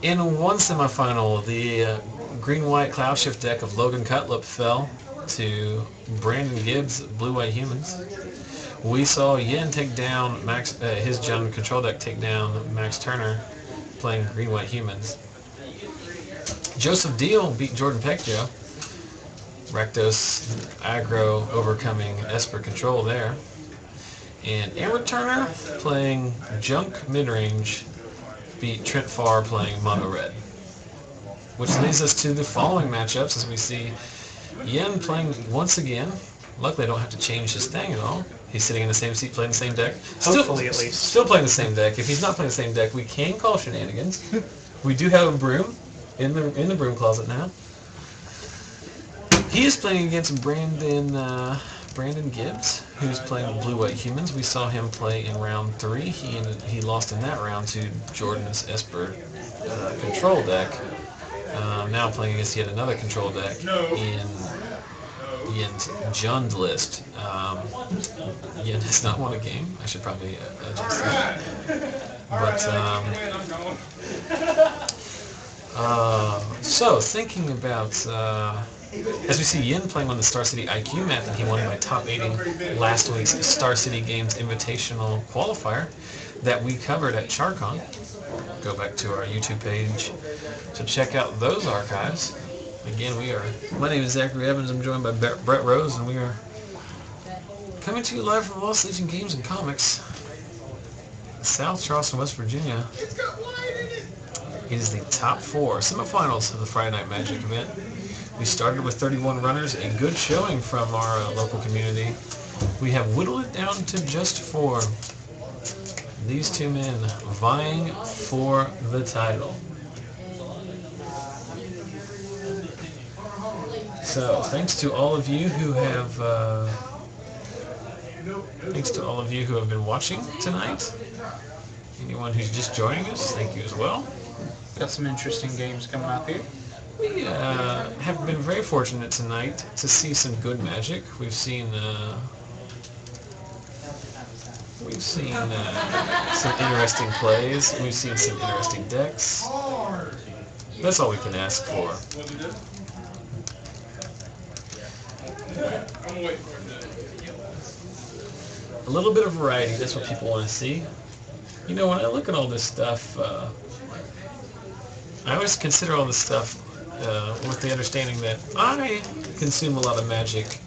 In one semifinal, the green-white Cloud Shift deck of Logan Cutlip fell to Brandon Gibbs, Blue-White Humans. We saw Yen take down his Gen control deck take down Max Turner playing Green-White Humans. Joseph Deal beat Jordan Peckjo. Rakdos aggro overcoming Esper control there. And Aaron Turner playing Junk midrange beat Trent Farr playing Mono Red. Which leads us to the following matchups as we see Yen playing once again. Luckily I don't have to change his thing at all. He's sitting in the same seat playing the same deck. Hopefully at least. Still playing the same deck. If he's not playing the same deck, we can call shenanigans. We do have a broom in the broom closet now. He is playing against Brandon Gibbs, who's playing Blue-White Humans. We saw him play in round 3. He lost in that round to Jordan's Esper control deck. Now playing against yet another control deck in Yen's Jund list. Yen has not won a game. I should probably adjust that. But so thinking about as we see Yen playing on the Star City IQ map that he won by top 8 last week's Star City Games Invitational Qualifier that we covered at CharCon. Go back to our YouTube page to check out those archives. Again, my name is Zachary Evans. I'm joined by Brett Rose, and we are coming to you live from Lost Legion Games and Comics, South Charleston, West Virginia. It is the top 4 semifinals of the Friday Night Magic event. We started with 31 runners, a good showing from our local community. We have whittled it down to just 4. These two men vying for the title. So, thanks to all of you who have been watching tonight. Anyone who's just joining us, thank you as well. Got some interesting games coming up here. We have been very fortunate tonight to see some good Magic. We've seen some interesting plays. We've seen some interesting decks. That's all we can ask for. A little bit of variety, that's what people want to see. You know, when I look at all this stuff, I always consider all this stuff with the understanding that I consume a lot of Magic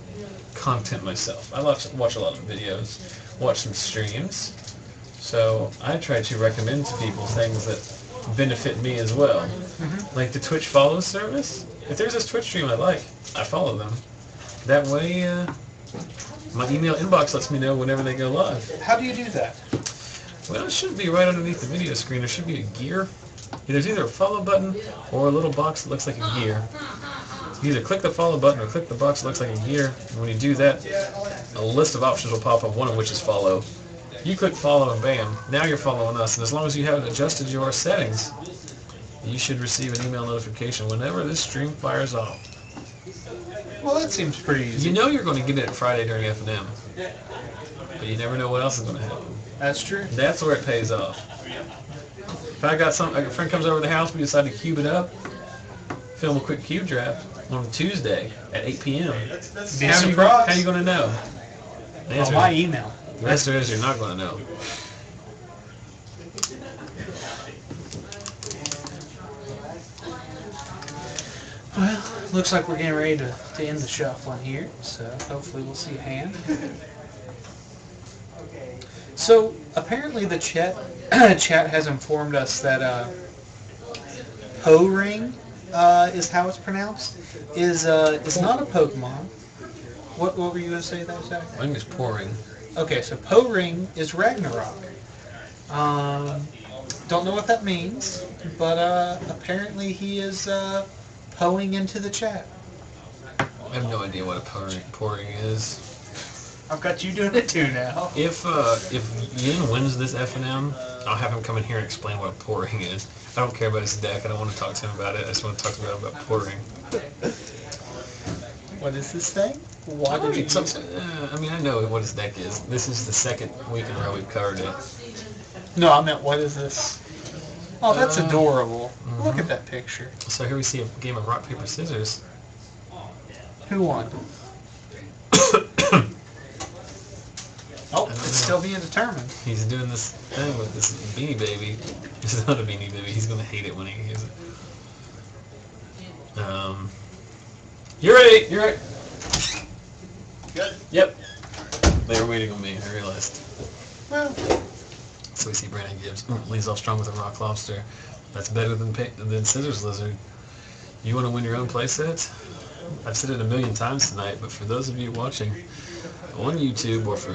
content myself. I watch a lot of videos, watch some streams, so I try to recommend to people things that benefit me as well. Like the Twitch follow service. If there's this Twitch stream I like, I follow them. That way, my email inbox lets me know whenever they go live. How do you do that? Well, it should be right underneath the video screen. There should be a gear. There's either a follow button or a little box that looks like a gear. You either click the follow button or click the box that looks like a gear. And when you do that, a list of options will pop up, one of which is follow. You click follow and bam, now you're following us. And as long as you haven't adjusted your settings, you should receive an email notification whenever this stream fires off. Well, that seems pretty easy. You know you're going to get it Friday during FNM, but you never know what else is going to happen. That's true. That's where it pays off. If a friend comes over to the house, we decide to cube it up, film a quick cube draft on Tuesday at 8 p.m. Be a surprise. How are you going to know? On my email. The answer is you're not going to know. Well, looks like we're getting ready to end the shuffling here, so hopefully we'll see a hand. So, apparently the chat has informed us that Po-Ring is how it's pronounced, is not a Pokemon. What were you going to say there, Zach? I think it's pouring. Okay, so Po-Ring is Ragnarok. Don't know what that means, but apparently he is poing into the chat. I have no idea what a pouring is. I've got you doing it too now. If Yen wins this FNM, I'll have him come in here and explain what a pouring is. I don't care about his deck. I don't want to talk to him about it. I just want to talk to him about pouring. What is this thing? Why did you I mean, I know what his deck is. This is the second week in a row we've covered it. No, I meant what is this? Oh, that's adorable. Look at that picture. So here we see a game of rock, paper, scissors. Who won? Oh, it's still being determined. He's doing this thing with this Beanie Baby. This is not a Beanie Baby. He's going to hate it when he hears it. You're right. You're right. Good. Yep. They were waiting on me, I realized. Well. So we see Brandon Gibbs. Leads off strong with a Rock Lobster. That's better than Scissors Lizard. You want to win your own playset? I've said it a million times tonight, but for those of you watching on YouTube or for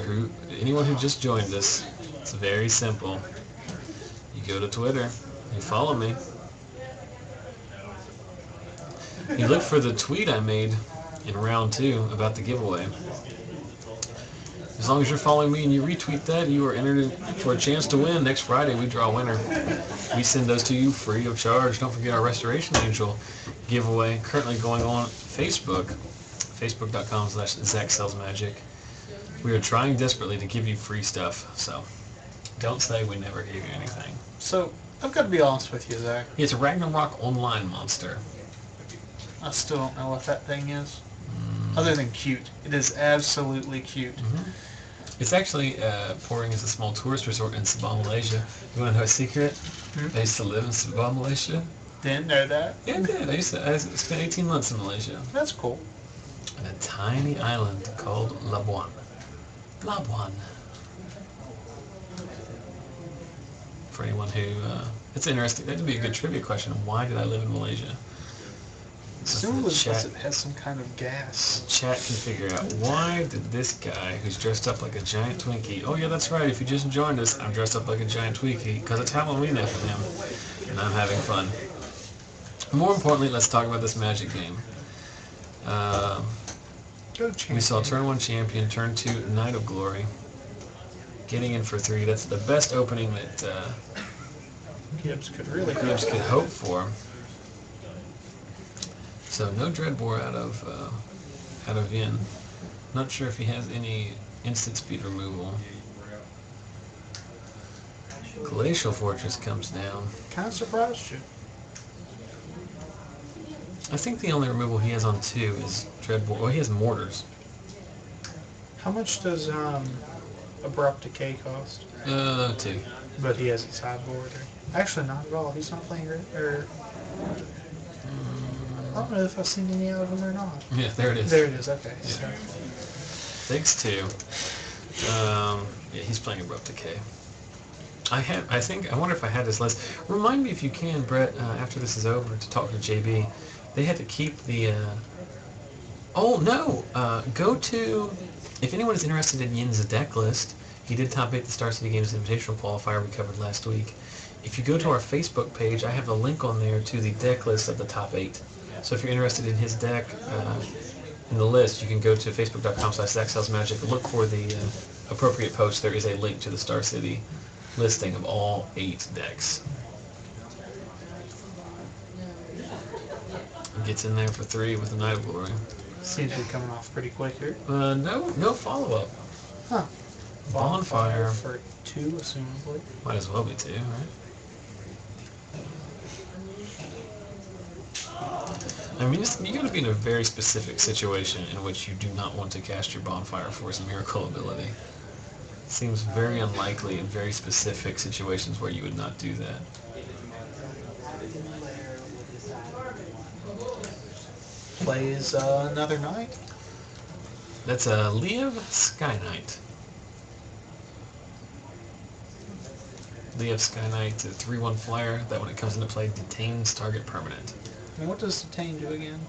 anyone who just joined us, it's very simple. You go to Twitter, you follow me, you look for the tweet I made in round 2 about the giveaway. As long as you're following me and you retweet that, you are entered for a chance to win. Next Friday, we draw a winner. We send those to you free of charge. Don't forget our Restoration Angel giveaway currently going on Facebook, facebook.com/ZachSellsMagic. We are trying desperately to give you free stuff, so don't say we never gave you anything. So, I've got to be honest with you, Zach. It's a Ragnarok online monster. I still don't know what that thing is. Other than cute. It is absolutely cute. It's actually pouring as a small tourist resort in Sabah, Malaysia. You want to know a secret? I used to live in Sabah, Malaysia. Didn't know that. Yeah, I did. I spent 18 months in Malaysia. That's cool. On a tiny island called Labuan. Labuan. For anyone who... it's interesting. That would be a good trivia question. Why did I live in Malaysia? Assumably because it has some kind of gas. Chat can figure out, why did this guy who's dressed up like a giant Twinkie... Oh yeah, that's right. If you just joined us, I'm dressed up like a giant Twinkie because it's Halloween FNM, and I'm having fun. More importantly, let's talk about this Magic game. We saw turn 1 champion, turn 2 Knight of Glory. Getting in for 3. That's the best opening that Gibbs could hope for. So no Dreadbore out of Yen. Not sure if he has any instant speed removal. Glacial Fortress comes down. Kind of surprised you. I think the only removal he has on 2 is Dreadbore. Well, he has Mortars. How much does Abrupt Decay cost? 2. But he has a sideboard. Actually, not at all. He's not playing I don't know if I've seen any out of them or not. Yeah, there it is. There it is. Okay. Yeah. Thanks to. Yeah, he's playing Abrupt Decay. I wonder if I had this list. Remind me if you can, Brett, after this is over, to talk to JB. They had to keep the... Oh, no! Go to... If anyone is interested in Yin's deck list, he did top 8 the Star City Games Invitational Qualifier we covered last week. If you go to our Facebook page, I have a link on there to the deck list of the top 8. So if you're interested in his deck, in the list, you can go to facebook.com/ZachSellsMagic, look for the appropriate post. There is a link to the Star City listing of all 8 decks. Gets in there for 3 with the Knight of Glory. Seems to be coming off pretty quick here. No follow-up. Huh. Bonfire for 2, assumably. Might as well be 2, right? I mean, you got to be in a very specific situation in which you do not want to cast your Bonfire for his miracle ability. Seems very unlikely in very specific situations where you would not do that. Plays another Knight. That's a Liev Sky Knight. Liev Sky Knight, a 3/1 flyer that when it comes into play detains target permanent. And what does Detain do again?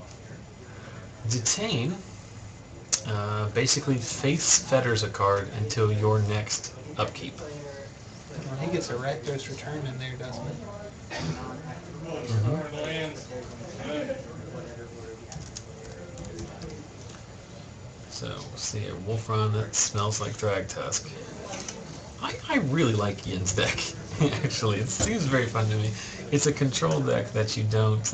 Detain basically face fetters a card until your next upkeep. Well, he gets a Rakdos return in there, doesn't he? So, we'll see a Wolf Run that smells like Thragtusk. I really like Yen's deck, actually. It seems very fun to me. It's a control deck that you don't...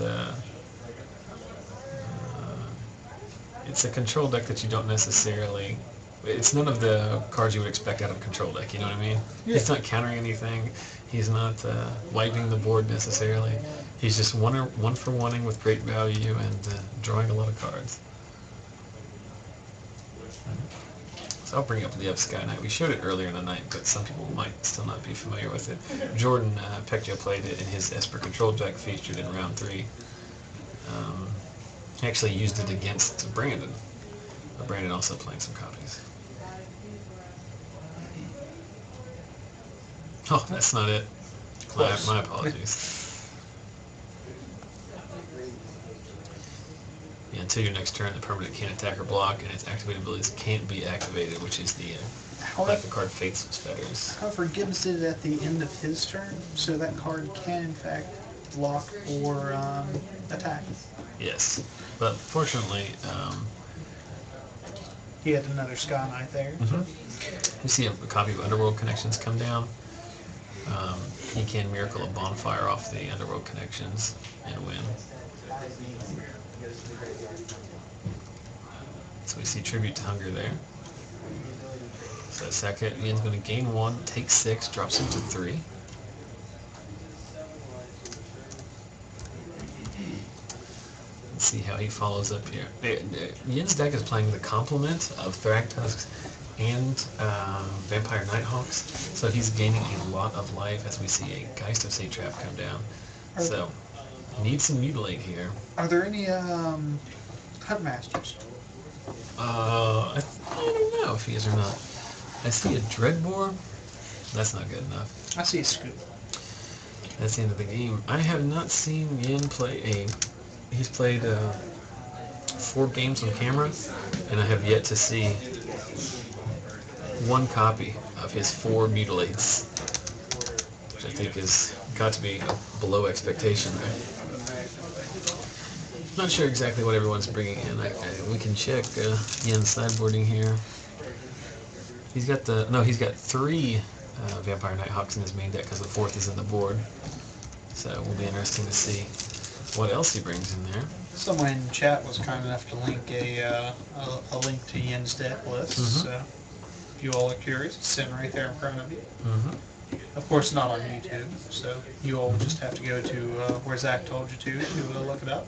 it's a control deck that you don't necessarily... It's none of the cards you would expect out of a control deck, you know what I mean? Yeah. It's not countering anything. He's not wiping the board necessarily. He's just one for wanting with great value and drawing a lot of cards. So I'll bring up the Sky Knight. We showed it earlier in the night, but some people might still not be familiar with it. Jordan Pecchio played it in his Esper Control deck featured in round 3. He actually used it against Brandon. But Brandon also playing some copies. Oh, that's not it. My apologies. Yeah, until your next turn, the permanent can't attack or block, and its activated abilities can't be activated, which is the like the card Faith's Fetters. However, Gibbs did it at the end of his turn, so that card can in fact block or attack. Yes, but fortunately, he had another Sky Knight there. You see a copy of Underworld Connections come down. He can miracle a Bonfire off the Underworld Connections and win. So we see Tribute to Hunger there. So second, Ian's going to gain 1, take 6, drops him to 3. Let's see how he follows up here. Ian's deck is playing the complement of Thragtusks and Vampire Nighthawks, so he's gaining a lot of life as we see a Geist of Satrap come down. So, need some Mutilate here. Are there any Huntmasters? I don't know if he is or not. I see a Dreadbore. That's not good enough. I see a Scoop. That's the end of the game. I have not seen Yen play He's played 4 games on camera, and I have yet to see 1 copy of his 4 Mutilates, which I think has got to be below expectation there. Not sure exactly what everyone's bringing in. We can check Yen's sideboarding here. He's got 3 Vampire Nighthawks in his main deck because the 4th is in the board. So it will be interesting to see what else he brings in there. Someone in chat was kind enough to link a link to Yen's deck list. So if you all are curious, it's sitting right there in front of you. Of course, not on YouTube, so you all just have to go to where Zach told you to look it up.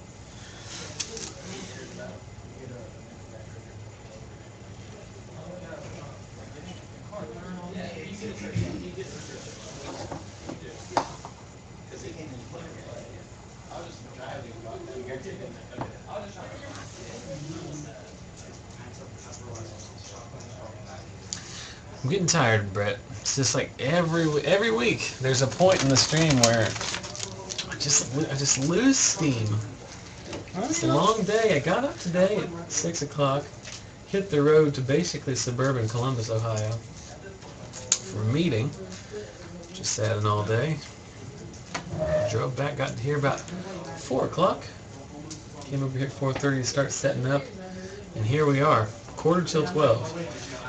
I'm getting tired, Brett. It's just like every week there's a point in the stream where I just lose steam. It's a long day. I got up today at 6 o'clock, hit the road to basically suburban Columbus, Ohio for a meeting. Just sat in all day. Drove back, got here about 4 o'clock. Came over here at 4:30 to start setting up, and here we are, 12:15.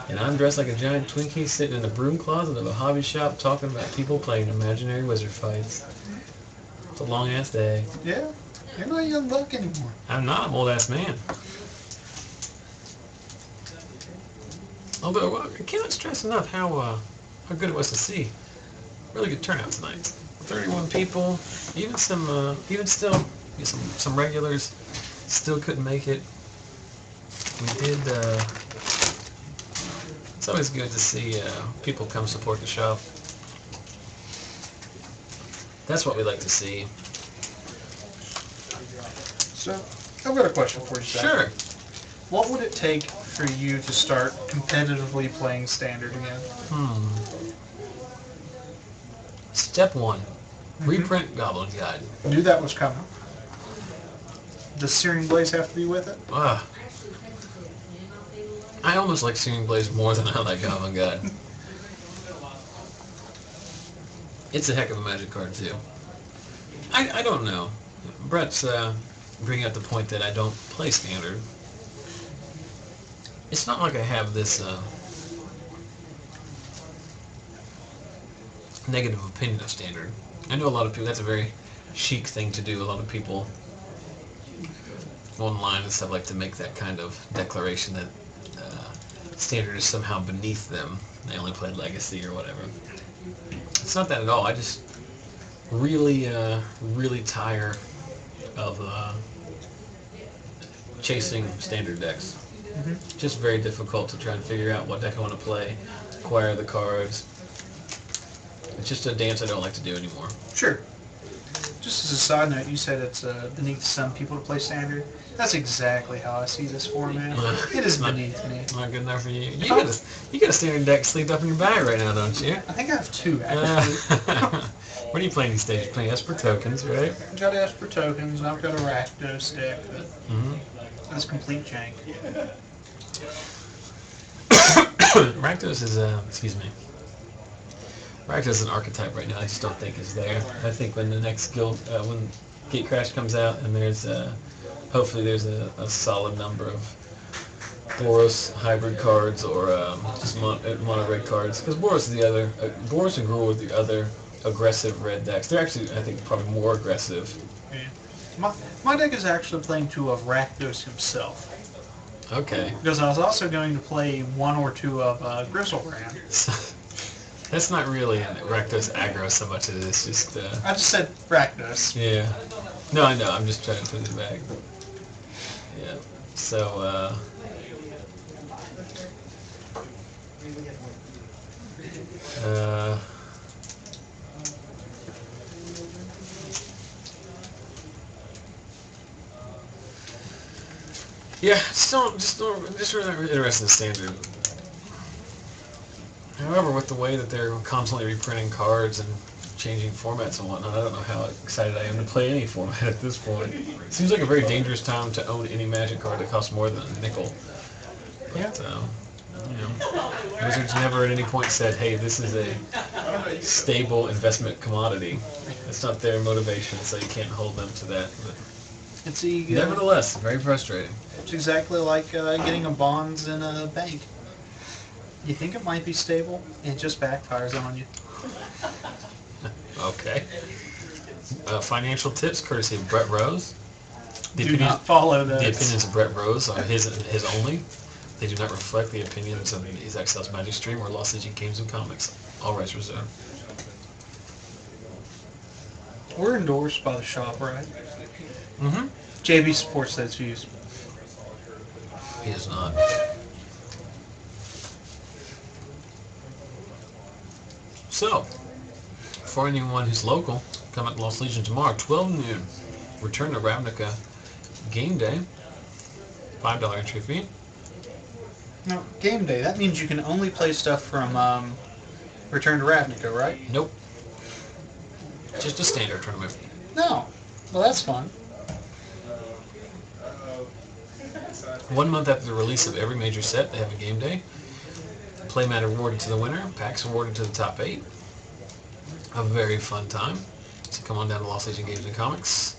And I'm dressed like a giant Twinkie sitting in the broom closet of a hobby shop talking about people playing imaginary wizard fights. It's a long-ass day. Yeah, you're not a young buck anymore. I'm not. I'm an old-ass man. Although, I cannot stress enough how good it was to see. Really good turnout tonight. 31 people, even still, some regulars still couldn't make it. We did, it's always good to see people come support the shop. That's what we like to see. So, I've got a question for you, Zach. Sure. What would it take for you to start competitively playing Standard again? Step 1. Reprint Goblin Guide. Knew that was coming. Does Searing Blaze have to be with it? I almost like Searing Blaze more than I like Goblin Guide. It's a heck of a Magic card, too. I don't know. Brett's bringing up the point that I don't play Standard. It's not like I have this negative opinion of Standard. I know a lot of people, that's a very chic thing to do. A lot of people online and stuff like to make that kind of declaration that Standard is somehow beneath them. They only play Legacy or whatever. It's not that at all. I just really, really tire of chasing standard decks. Just very difficult to try and figure out what deck I want to play, acquire the cards. It's just a dance I don't like to do anymore. Sure. Just as a side note, you said it's beneath some people to play standard. That's exactly how I see this format. It is beneath me. Not good enough for you. You got a standard deck sleeved up in your bag right now, don't you? I think I have 2, actually. What are you playing these days? You're playing Esper tokens, right? I've got Esper tokens, and I've got a Rakdos deck that that's complete jank. Rakdos is, excuse me. Rakdos is an archetype right now I just don't think is there. I think when the next guild, when Gatecrash comes out and there's, hopefully there's a solid number of Boros hybrid cards or just mono red cards. Because Boros is the other, Boros and Gruul are the other aggressive red decks. They're actually, I think, probably more aggressive. Yeah. My deck is actually playing 2 of Rakdos himself. Okay. Because I was also going to play 1 or 2 of Grizzlebrand. That's not really Rakdos aggro so much as it's just... I just said Rakdos. Yeah. No, I know. I'm just trying to put it back. Yeah. So, yeah, just really interested in standard. However, with the way that they're constantly reprinting cards and changing formats and whatnot, I don't know how excited I am to play any format at this point. It seems like a very dangerous time to own any Magic card that costs more than a nickel. But, you know, Wizards never at any point said, hey, this is a stable investment commodity. It's not their motivation, so you can't hold them to that. But It's nevertheless, very frustrating. It's exactly like getting a bonds in a bank. You think it might be stable, and it just backfires on you. Okay. Financial tips courtesy of Brett Rose. Do not follow those. The opinions of Brett Rose are his only. They do not reflect the opinions of his Excel's Magic Stream or Lost Legion Games and Comics. All rights reserved. We're endorsed by the shop, right? Mm-hmm. JB supports those views. He does not. So, for anyone who's local, come at Lost Legion tomorrow, 12 noon. Return to Ravnica game day. $5 entry fee. No, game day. That means you can only play stuff from Return to Ravnica, right? Nope. Just a standard tournament. No. Well, that's fun. 1 month after the release of every major set, they have a game day. Playmat awarded to the winner. Packs awarded to the top 8. A very fun time. So come on down to Lost Legion Games and Comics.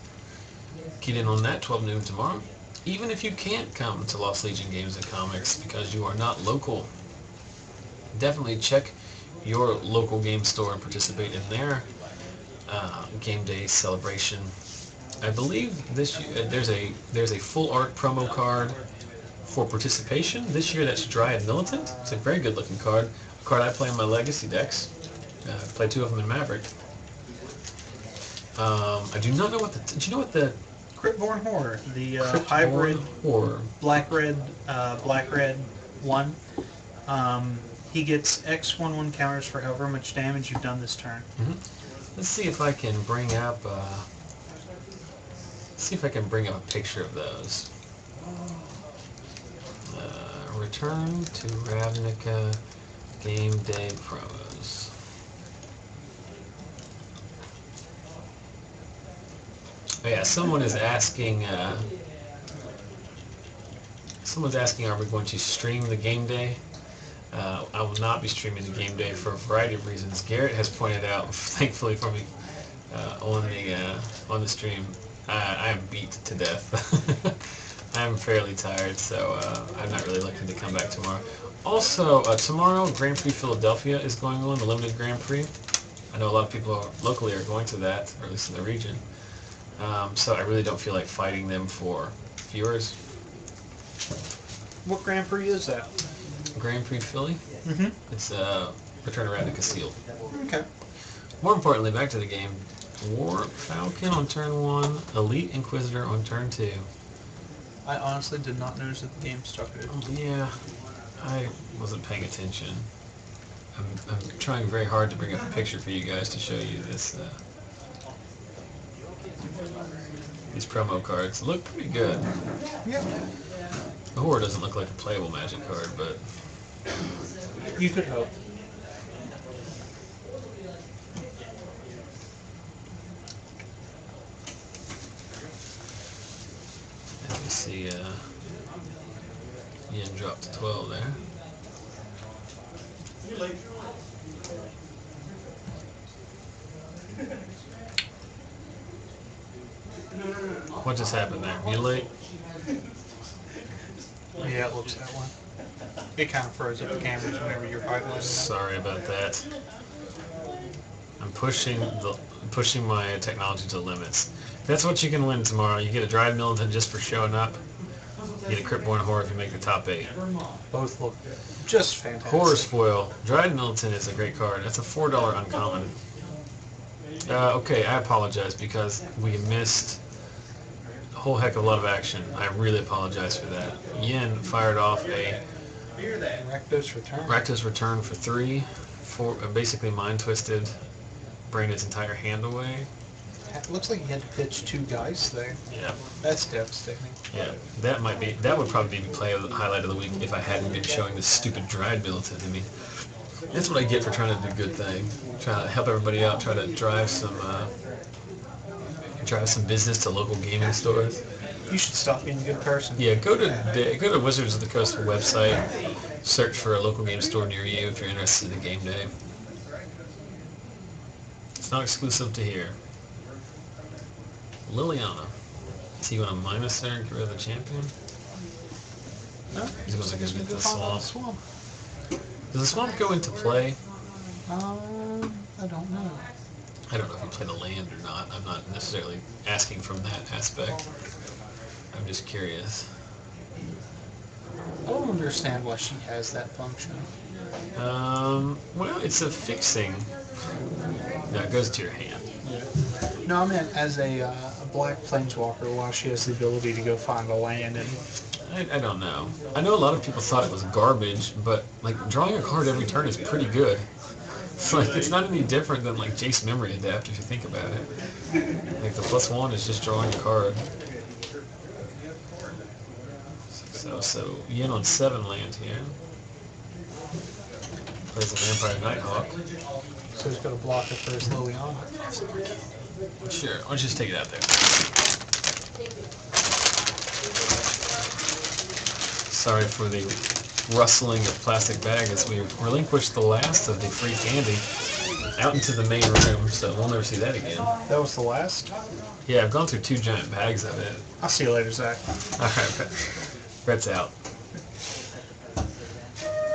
Keyed in on that, 12 noon tomorrow. Even if you can't come to Lost Legion Games and Comics because you are not local, definitely check your local game store and participate in their game day celebration. I believe this year there's a full art promo card for participation. This year that's Dryad Militant. It's a very good looking card. A card I play in my Legacy decks. I play 2 of them in Maverick. I do not know what the... Do you know what the... Cryptborn Horror, the hybrid Horror. black-red 1. He gets X/1/1 counters for however much damage you've done this turn. Mm-hmm. Let's see if I can bring up... a picture of those. Return to Ravnica Game Day promos. Oh yeah, someone is asking. Someone's asking, are we going to stream the game day? I will not be streaming the game day for a variety of reasons. Garrett has pointed out, thankfully for me, on the stream, I am beat to death. I'm fairly tired, so I'm not really looking to come back tomorrow. Also, tomorrow, Grand Prix Philadelphia is going on, the limited Grand Prix. I know a lot of people locally are going to that, or at least in the region. So I really don't feel like fighting them for viewers. What Grand Prix is that? Grand Prix Philly. Mm-hmm. It's Return to Ravnica sealed. Okay. More importantly, back to the game. War Falcon on turn 1, Elite Inquisitor on turn 2. I honestly did not notice that the game started. Yeah, I wasn't paying attention. I'm trying very hard to bring up a picture for you guys to show you this. These promo cards look pretty good. Yeah. The Horror doesn't look like a playable Magic card, but You could hope. as you see, Yen dropped to 12 there. What just happened there? Mutilate? Yeah, it looks that way. It kind of froze up the cameras whenever you're highlighting Sorry about that. I'm pushing my technology to limits. That's what you can win tomorrow. You get a Dried Militant just for showing up. You get a Cryptborn Horror if you make the top 8. Both look just fantastic. Horror's Foil. Dried Militant is a great card. That's a $4 uncommon. Okay, I apologize because we missed a whole heck of a lot of action. I really apologize for that. Yen fired off a Rakdos Return for 3. Basically Mind Twisted, bring his entire hand away. It looks like he had to pitch 2 guys there. Yeah. That's devastating. Yeah, that would probably be play of the highlight of the week if I hadn't been showing this stupid Dried Militant to me. That's what I get for trying to do a good thing. Trying to help everybody out, try to drive some business to local gaming stores. You should stop being a good person. Yeah, go to Wizards of the Coast website, search for a local game store near you if you're interested in game day. It's not exclusive to here. Liliana. So you want to minus there and get rid of the champion? No, He's going to go get the swamp. swamp. Does the swamp go into play? I don't know. I don't know if you play the land or not. I'm not necessarily asking from that aspect. I'm just curious. I don't understand why she has that function. Well, it's a fixing. No, it goes to your hand. Yeah. No, I meant as a black planeswalker, why she has the ability to go find a land and... I don't know. I know a lot of people thought it was garbage, but like drawing a card every turn is pretty good. It's like it's not any different than like Jace Memory Adapt if you think about it. Like the +1 is just drawing a card. So Yen on 7 land here. Plays a Vampire Nighthawk. So he's got a blocker for his Liliana. Sure, why don't you just take it out there. Sorry for the rustling of plastic bag as we relinquish the last of the free candy out into the main room, so we'll never see that again. That was the last? Yeah, I've gone through 2 giant bags of it. I'll see you later, Zach. Alright, Brett's out.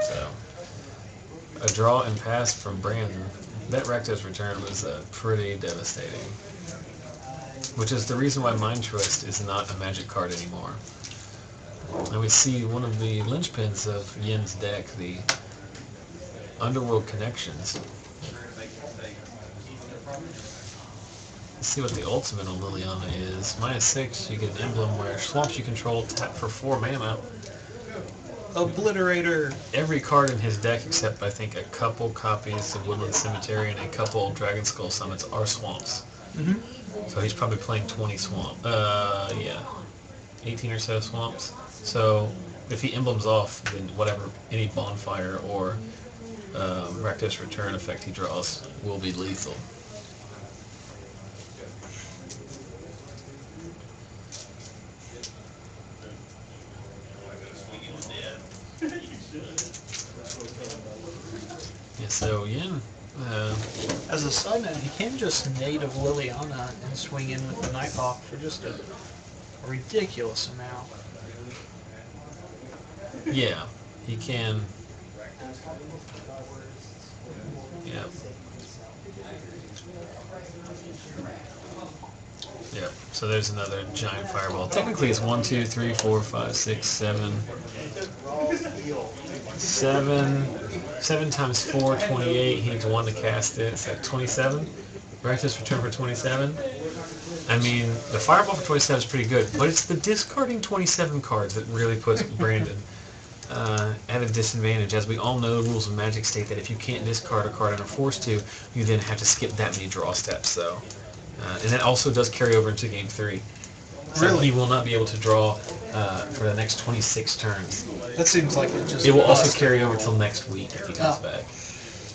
So, a draw and pass from Brandon. That Rakdos return was pretty devastating. Which is the reason why Mind Twist is not a Magic card anymore. And we see one of the linchpins of Yen's deck, the Underworld Connections. Let's see what the ultimate on Liliana is. -6, you get an emblem where swamps you control tap for 4 mana. Obliterator! Every card in his deck except I think a couple copies of Woodland Cemetery and a couple Dragonskull Summits are swamps. Mm-hmm. So he's probably playing 20 swamp. Yeah. 18 or so swamps. So if he emblems off, then whatever, any Bonfire or Rakdos return effect he draws will be lethal. Yeah, so Yen. As a side note, he can just native Liliana and swing in with the Nighthawk for just a ridiculous amount. Yeah, he can. Yeah. Yep. So there's another giant fireball. Technically, it's 1, 2, 3, 4, 5, 6, 7. 7 times 4, 28. He needs 1 to cast it. It's like 27. Rakdos return for 27. I mean, the fireball for 27 is pretty good, but it's the discarding 27 cards that really puts Brandon at a disadvantage. As we all know, rules of Magic state that if you can't discard a card and are forced to, you then have to skip that many draw steps. So, and that also does carry over into Game 3. So Really? he will not be able to draw for the next 26 turns. That seems like it just... It will also carry over till next week if he comes back.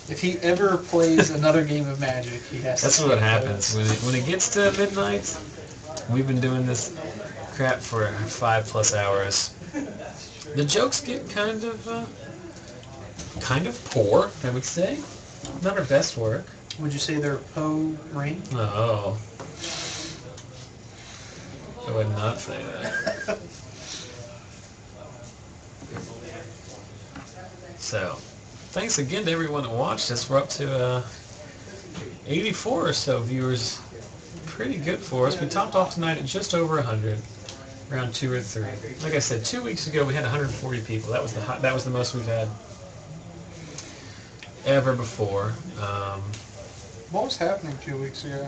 If he ever plays another game of Magic, he has That's to... what happens. When it gets to midnight, we've been doing this crap for 5+ hours. The jokes get kind of poor, I would say. Not our best work. Would you say they're Poe Rain? Oh. I would not say that. So, thanks again to everyone that watched us. We're up to 84 or so viewers. Pretty good for us. We topped off tonight at just over 100, around 2 or 3. Like I said, 2 weeks ago we had 140 people. That was the most we've had ever before. What was happening 2 weeks ago?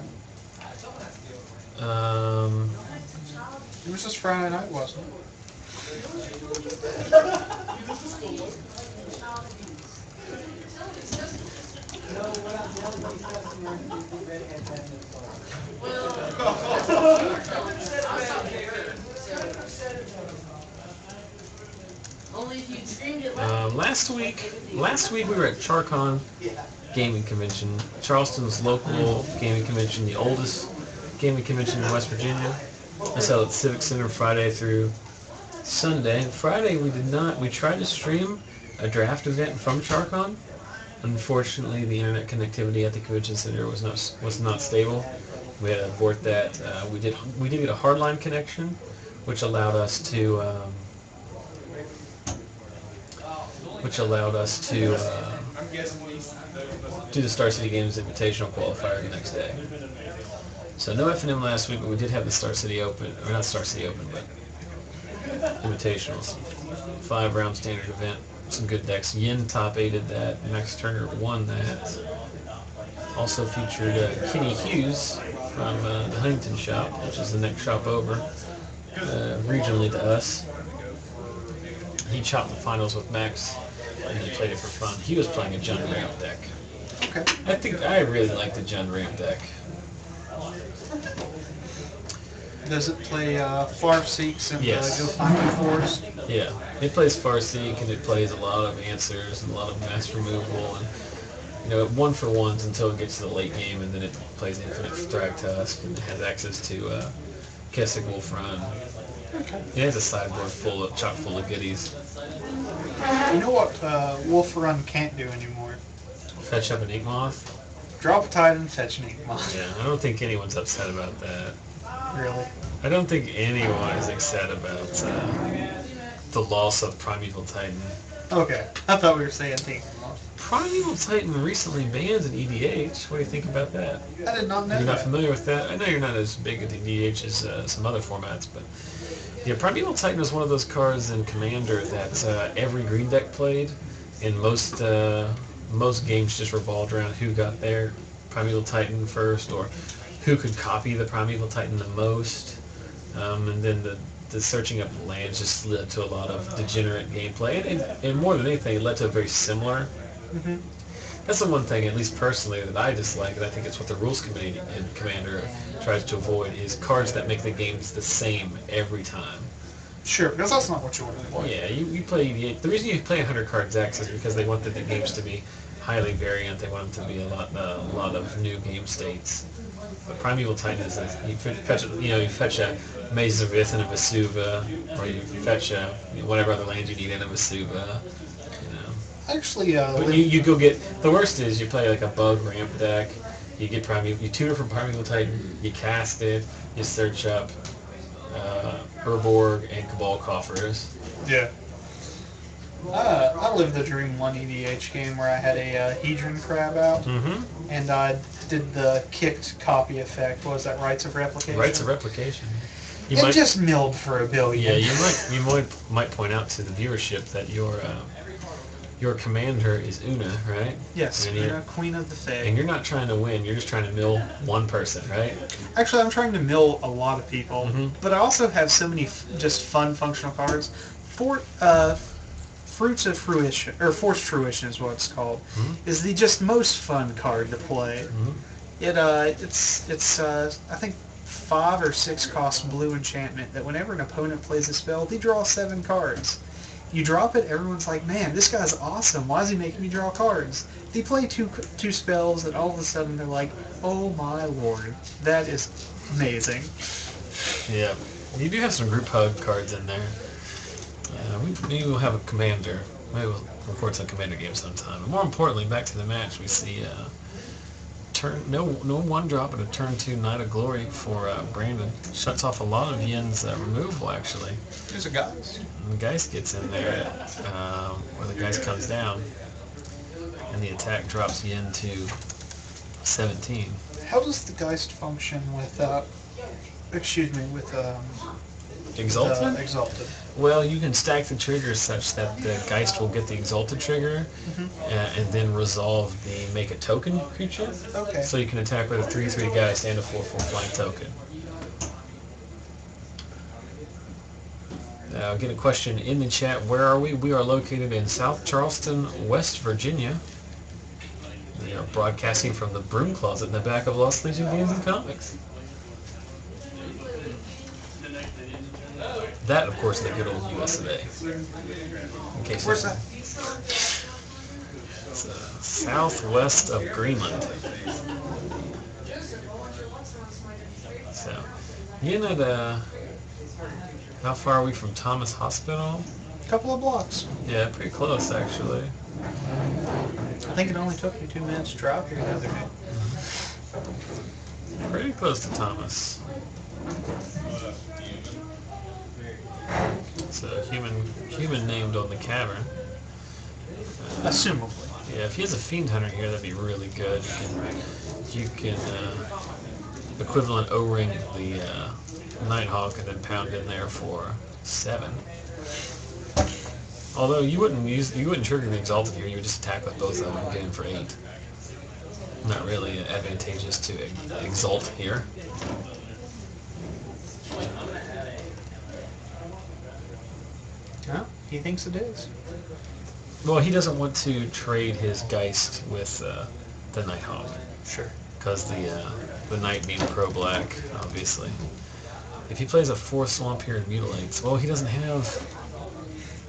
It was just Friday night, wasn't it? Last week we were at CharCon gaming convention, Charleston's local gaming convention, the oldest gaming convention in West Virginia. It's held at Civic Center Friday through Sunday. Friday we tried to stream a draft event from CharCon. Unfortunately, the internet connectivity at the convention center was not stable. We had to abort that. We did get a hardline connection, which allowed us to do the Star City Games Invitational qualifier the next day. So no FNM last week, but we did have the Star City Open, or not Star City Open, but Invitationals. 5-round standard event. Some good decks. Yen top 8'd that. Max Turner won that. Also featured Kenny Hughes from the Huntington shop, which is the next shop over, regionally to us. He chopped the finals with Max, and he played it for fun. He was playing a Jund Ramp deck. Okay. I really like the Jund Ramp deck. Does it play Farseeks and Yes. Go Find the Forest? Yeah, it plays Farseek and it plays a lot of answers and a lot of mass removal and 1-for-1s until it gets to the late game, and then it plays Infinite Thragtusk and has access to Kessig Wolf Run. Okay. It has a sideboard chock full of goodies. You know what Wolf Run can't do anymore? Fetch up an Ink Moth. Drop a Titan, fetch an Ink Moth. Yeah, I don't think anyone's upset about that. Really? I don't think anyone is upset about the loss of Primeval Titan. Okay. I thought we were saying Ink Moth. Primeval Titan recently banned in EDH. What do you think about that? I did not know You're not that. familiar with that? I know you're not as big at EDH as some other formats, but yeah, Primeval Titan is one of those cards in Commander that every green deck played, and most games just revolved around who got their Primeval Titan first, or who could copy the Primeval Titan the most, and then the searching up the lands just led to a lot of degenerate gameplay, and more than anything, it led to a very similar. Mm-hmm. That's the one thing, at least personally, that I dislike, and I think it's what the rules committee in Commander tries to avoid, is cards that make the games the same every time. Sure, because that's not what you want to play. Yeah, you play EDH. The reason you play 100 card decks is because they want the games to be highly variant. They want them to be a lot of new game states. But Primeval Titan is you fetch a Maze of Ith and a Vesuva, or you fetch whatever other land you need in a Vesuva. Actually, But you go get, the worst is you play like a bug ramp deck. You get you tutor from Primeval Titan. You cast it. You search up Urborg and Cabal Coffers. yeah. I lived the Dream 1 EDH game where I had a Hedron Crab out, Mm-hmm. And did the kicked copy effect. What was that? Rights of Replication? Rights of Replication. It just milled for $1 billion. Yeah, you might point out to the viewership that your commander is Una, right? Yes, and Una, Queen of the Fae. And you're not trying to win, you're just trying to mill one person, right? Actually, I'm trying to mill a lot of people, but I also have so many just fun functional cards. Fruits of Fruition, or Forced Fruition is what it's called, is the just most fun card to play. It's I think 5 or 6 cost blue enchantment that whenever an opponent plays a spell, they draw 7 cards. You drop it, everyone's like, man, this guy's awesome. Why is he making me draw cards? They play two spells, and all of a sudden they're like, oh my lord, that is amazing. Yeah, you do have some group hug cards in there. Maybe we'll have a commander. Maybe we'll record some commander games sometime. But more importantly, back to the match, we see no 1-drop, but a turn 2 Knight of Glory for Brandon. Shuts off a lot of Yen's removal, actually. There's a Geist. And the Geist gets in there, where the Geist comes down, and the attack drops Yen to 17. How does the Geist function with, Exalted? Exalted. Well, you can stack the triggers such that the Geist will get the Exalted trigger, and then resolve the Make a Token creature. Okay. So you can attack with a 3/3 Geist and a 4/4 flying token. Now, get a question in the chat. Where are we? We are located in South Charleston, West Virginia. We are broadcasting from the broom closet in the back of Lost Legion Games and Comics. That, of course, is the good old US of A. In case Where's that? It's southwest of Greenland. So, you know how far are we from Thomas Hospital? A couple of blocks. Yeah, pretty close, actually. I think it only took me 2 minutes to drive here the other day. Pretty close to Thomas. It's a human named on the cavern. Assumably. Yeah, if he has a Fiend Hunter here, that'd be really good. You can equivalent O-ring the Nighthawk and then pound in there for 7. Although you wouldn't trigger the Exalted here, you would just attack with both of them and get in for 8. Not really advantageous to Exalt here. Yeah, he thinks it is. Well, he doesn't want to trade his Geist with the Nighthawk. Sure. Because the Knight being pro-black, obviously. If he plays a 4 Swamp here and Mutilates, well, he doesn't have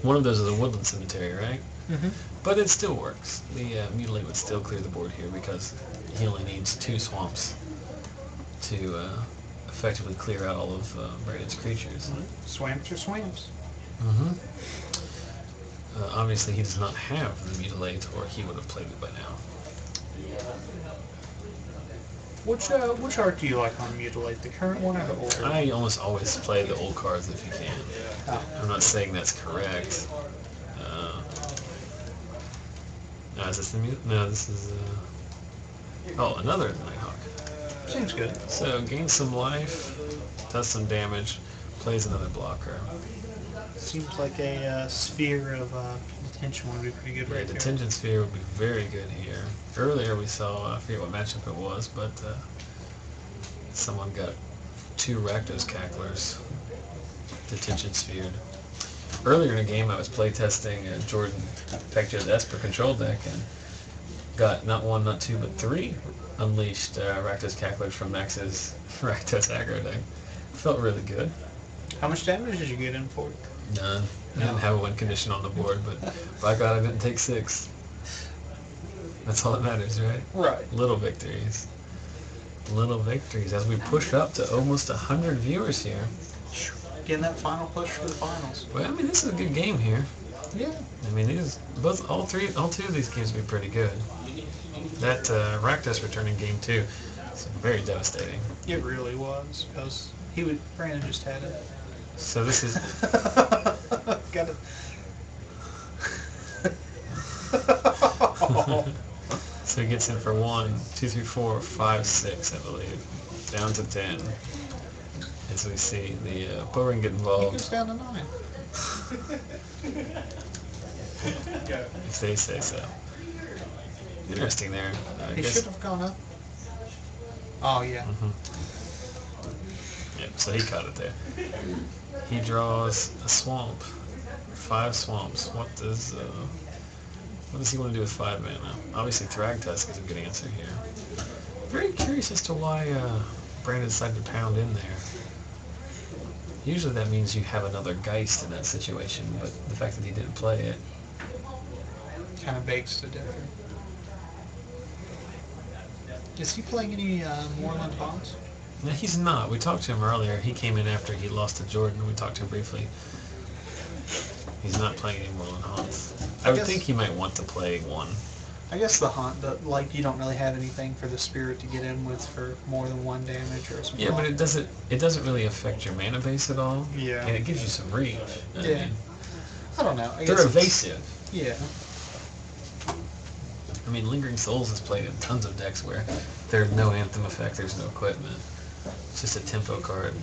one of those is a Woodland Cemetery, right? But it still works. The Mutilate would still clear the board here because he only needs 2 Swamps to effectively clear out all of Brandon's creatures. Swamps are swamps. Obviously, he does not have the Mutilate, or he would have played it by now. Which art do you like on Mutilate? The current one or the older? I almost always play the old cards if you can. Oh. I'm not saying that's correct. No, is this the Mute? No, this is... Oh, another Nighthawk. Seems good. So, gains some life, does some damage, plays another blocker. Seems like a sphere of detention would be pretty good right there. Detention sphere would be very good here. Earlier we saw, I forget what matchup it was, but someone got 2 Rakdos Cacklers detention sphered. Earlier in a game I was playtesting Jordan Pectio's Esper control deck and got not 1, not 2, but 3 unleashed Rakdos Cacklers from Max's Rakdos aggro deck. Felt really good. How much damage did you get in for? None. I didn't have a win condition on the board, but by God, I didn't take 6. That's all that matters, right? Right. Little victories. Little victories as we push up to almost 100 viewers here. Getting that final push for the finals. Well, I mean, this is a good game here. Yeah. I mean, all 2 of these games would be pretty good. That Rakdos returning game too, is very devastating. It really was, because Brandon just had it. So this is... Got it. So he gets in for 1, 2, 3, 4, 5, 6, I believe. Down to 10. As we see the Bowring get He involved. goes down to 9. If they say so. Interesting there. I He guess. should have gone up. Oh, yeah. Yep, so he caught it there. He draws a swamp. 5 swamps. What does he want to do with 5 mana? Obviously Thragtusk is a good answer here. Very curious as to why Brandon decided to pound in there. Usually that means you have another Geist in that situation, but the fact that he didn't play it kind of begs the differ. Is he playing any Moorland Haunts? No, he's not. We talked to him earlier. He came in after he lost to Jordan. We talked to him briefly. He's not playing any Moorland Haunts. I would think he might want to play one. I guess the Haunt, like, you don't really have anything for the Spirit to get in with for more than 1 damage or something. Yeah, but it doesn't really affect your mana base at all. Yeah. And it gives you some reach. Yeah. I don't know. They're evasive. Yeah. I mean, Lingering Souls is played in tons of decks where there's no Anthem effect, there's no equipment. It's just a tempo card.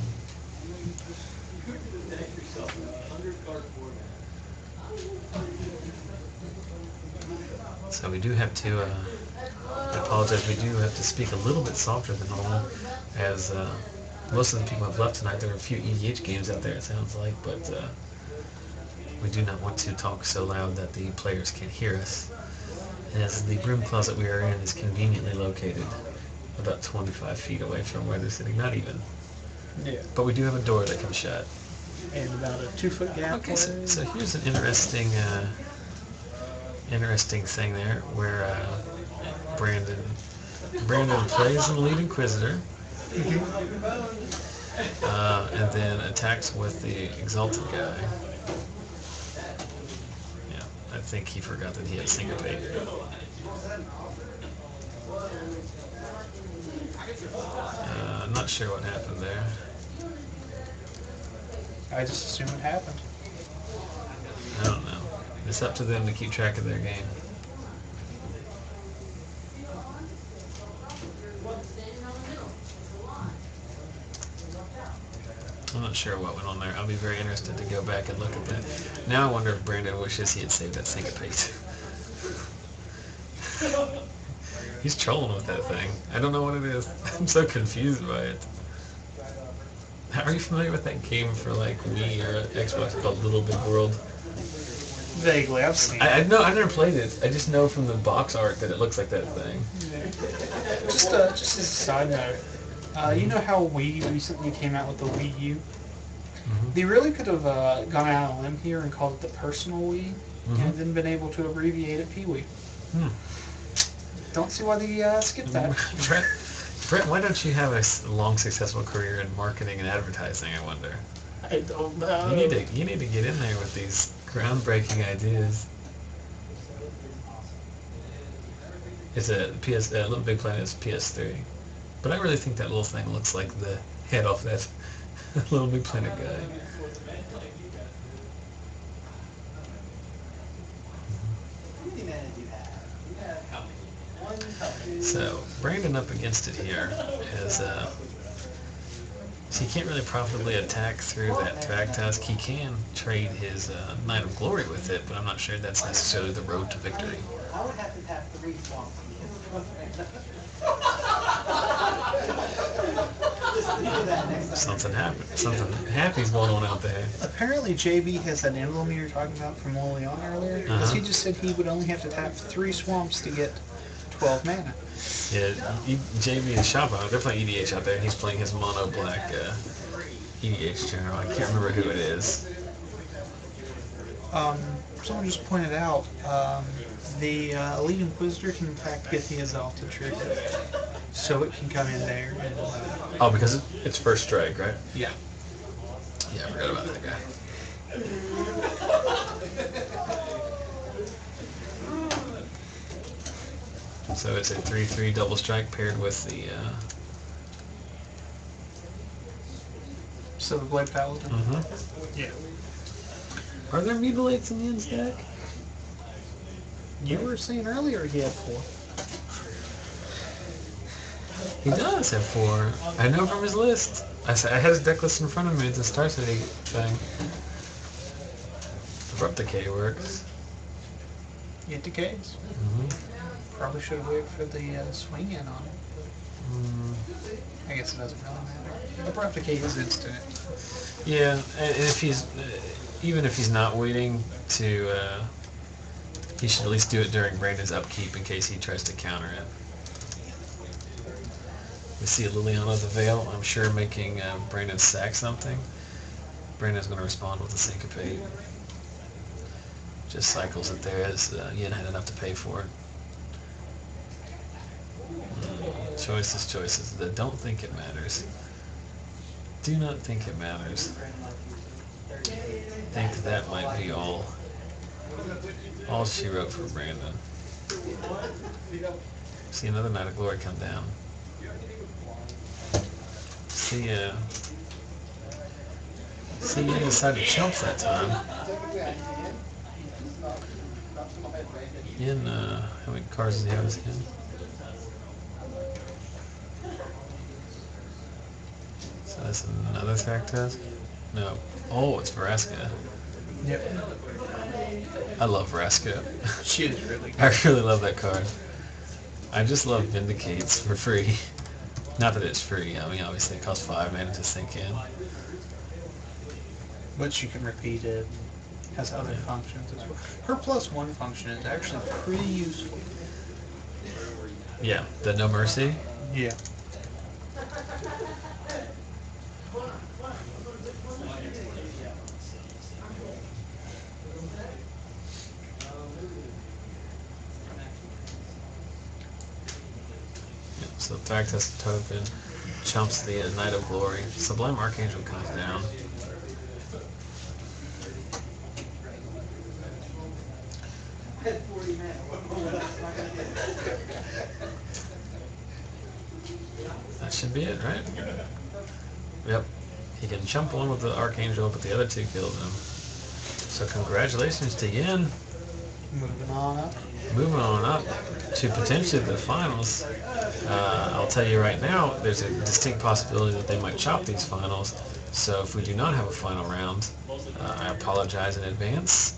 So we do have to, I apologize, we do have to speak a little bit softer than normal, as most of the people have left tonight. There are a few EDH games out there, it sounds like, but we do not want to talk so loud that the players can hear us, as the broom closet we are in is conveniently located about 25 feet away from where they're sitting, not even. Yeah. But we do have a door that can shut. And about a 2-foot gap. Okay, so here's an interesting thing there, where Brandon plays the Lead Inquisitor, and then attacks with the Exalted guy. Yeah, I think he forgot that he had Syncopate. I'm not sure what happened there. I just assume it happened. I don't know. It's up to them to keep track of their game. I'm not sure what went on there. I'll be very interested to go back and look at that. Now I wonder if Brandon wishes he had saved that Syncopate. He's trolling with that thing. I don't know what it is. I'm so confused by it. Are you familiar with that game for like Wii or Xbox called Little Big World? Vaguely, I've seen it. I know, I've never played it. I just know from the box art that it looks like that thing. Yeah. Just as a side note, you know how Wii recently came out with the Wii U? Mm-hmm. They really could have gone out on a limb here and called it the Personal Wii, and then been able to abbreviate it Pee-wee. Don't see why they skipped that. Brett, why don't you have a long, successful career in marketing and advertising, I wonder? I don't know. You need to get in there with these groundbreaking ideas. It's a Little Big Planet is PS3. But I really think that little thing looks like the head off that Little Big Planet guy. So, Brandon up against it here is, so he can't really profitably attack through that Thragtusk. He can trade his Knight of Glory with it, but I'm not sure that's necessarily the road to victory. I would have to tap 3 swamps. Something happened. Something happy's going on out there. Apparently JB has that emblem you were talking about from Liliana earlier, because he just said he would only have to tap 3 swamps to get 12 mana. Yeah, JB and Shaba, they're playing EDH out there, and he's playing his mono black EDH general. I can't remember who it is. Someone just pointed out the Elite Inquisitor can in fact get the Exalted trigger, so it can come in there and... Oh, because it's first strike, right? Yeah. Yeah, I forgot about that guy. So it's a 3/3 double strike paired with the... So the Blade Paladin? Yeah. Are there Mutilates in Yen's deck? You were saying earlier he had 4. He does have 4. I know from his list. I had his deck list in front of me. It's a Star City thing. Abrupt Decay works. It decays. Probably should have waited for the swing in on it. I guess it doesn't really matter. Abrupt Decay is instant. Yeah, and if he's even if he's not waiting to, he should at least do it during Brandon's upkeep in case he tries to counter it. We see Liliana the Veil, I'm sure, making Brandon sack something. Brandon's going to respond with a Syncopate. Just cycles it there as Yen had enough to pay for it. Choices. Don't think it matters. Do not think it matters. Think that might be all she wrote for Brandon. See another Night of Glory come down. See Yen decided to chump that time. Yen, how many cards does he have as Yen? So that's another Thragtusk? No. Oh, it's Vraska. Yep. I love Vraska. She is really good. I really love that card. I just love Vindicates for free. Not that it's free. I mean, obviously it costs 5 mana to sink in. But you can repeat it. Has other functions as well. Her +1 function is actually pretty useful. Yeah, the No Mercy. Yeah. So Thragtusk token chumps the Knight of Glory. Sublime Archangel comes down. That should be it, right? Yep. He can chump one with the Archangel, but the other 2 killed him. So congratulations to Yen. Moving on up. Moving on up to potentially the finals. I'll tell you right now, there's a distinct possibility that they might chop these finals. So if we do not have a final round, I apologize in advance.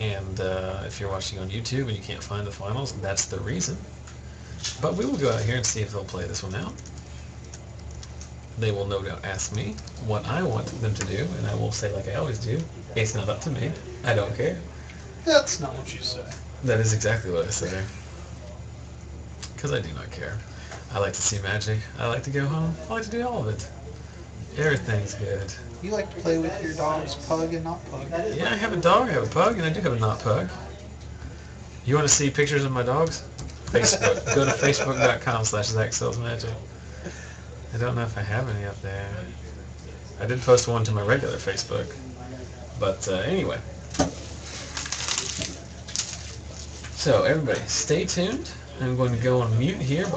And if you're watching on YouTube and you can't find the finals, that's the reason. But we will go out here and see if they'll play this one out. They will no doubt ask me what I want them to do, and I will say like I always do, it's not up to me. I don't care. That's not what you say. That is exactly what I say. Because I do not care. I like to see Magic. I like to go home. I like to do all of it. Everything's good. You like to play with your dog's pug and not pug. Yeah, I have a dog, I have a pug, and I do have a not pug. You want to see pictures of my dogs? Facebook. Go to facebook.com/ZachSellsMagic. I don't know if I have any up there. I did post one to my regular Facebook. But anyway. So everybody, stay tuned. I'm going to go on mute here.